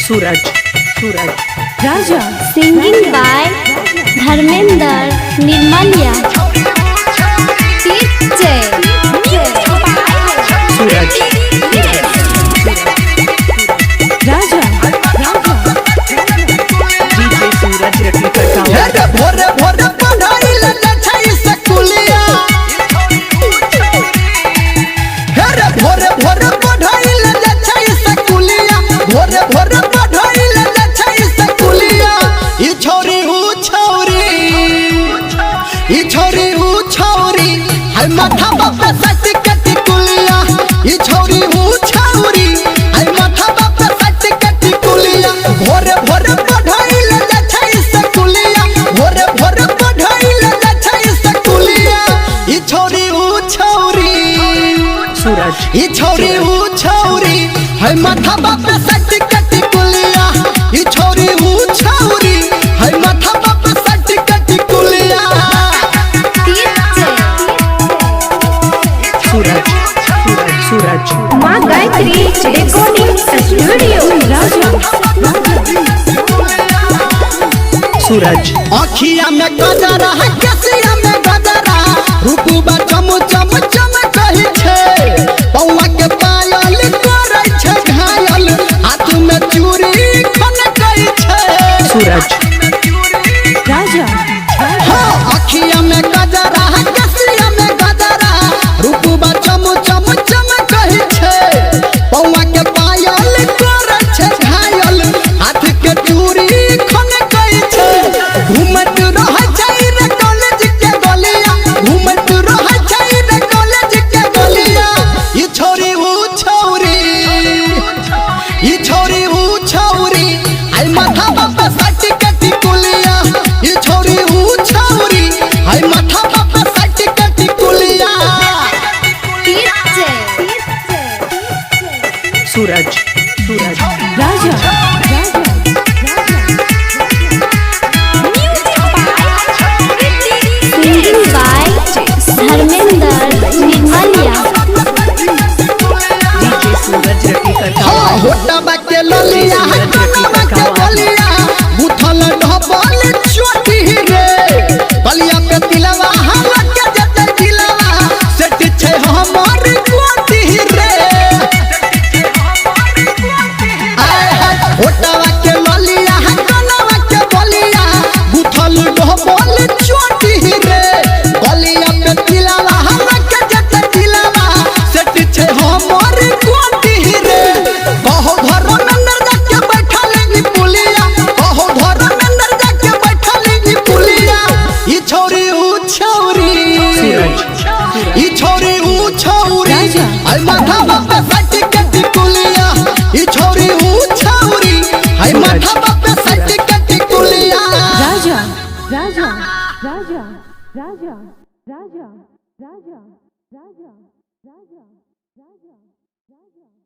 Suraj Suraj Raja singing by Dharmendra Nirmaliya Suraj Raja DJ सूरज रटनी भोरे भोरे पढ़ाई लगे छै स्कूलिया हेरे भोरे भोरे पढ़ाई लगे छै स्कूलिया भोरे भोरे पढ़ाई लगे छै स्कूलिया ई छोरी ऊ छोरी है माथा बाप सट कटी कुलिया ई छोरी ऊ छोरी है माथा बाप सट कटी कुलिया भोरे भोरे पढ़ाई लगे छै स्कूलिया भोरे भोरे पढ़ाई लगे छै स्कूलिया ई छोरी ऊ छोरी सूरज ई छोरी है माथा बाप सट कटी कुलिया ई छोरी ऊ छोरी है माथा बाप सट कटी कुलिया सूरज सूरज सूरज माँ गायत्री रिकॉर्डिंग स्टूडियो राजा सूरज आँखिया में गजरा है कसिया में गजरा रूपबा चम चम चम कही छे पौवा के पायल करे छे घायल हाथ में चूड़ी खन कही छे सूरज राजा हाँ आँखिया में गजरा है कसिया में गजरा रूपबा चम चम चम कही छे पौवा के पायल करे छे घायल हाथ के चूड़ी खन कही छे घूमत रह जाई रे कॉलेज के गलिया घूमत रह जाई रे कॉलेज के गलिया ई छोरी ऊ छोरी आई माथा बाप सट कटी कुलिया ई छोरी ऊ छोरी आई माथा बाप सट कटी कुलिया सूरज Suraj Raja singing by Dharmendra Nirmaliya DJ सूरज रटनी हाँ होटबा के ललिया कनवा के बलिया बुथल ढबल चोटी रे बलिया पे तिलवा हवा के जते दिलवा सेट छै हमर कोटी रे आय हाय होटबा के ललिया कनवा के बलिया बुथल ढबल चोटी रे बलिया पे तिलवा हवा के जते दिलवा सेट छै हमर कोटी रे कहो घर में अंदर जाके बैठा लेगी पुलिया कहो घर में अंदर जाके बैठा लेगी पुलिया ई छोरी ऊ छोरी ई छोरी ऊ छोरी राजा। आई माथा बाप सट कटी कुलिया ई छोरी ऊ छोरी आई माथा बाप सट कटी कुलिया राजा राजा राजा राजा राजा राजा राजा राजा राजा राजा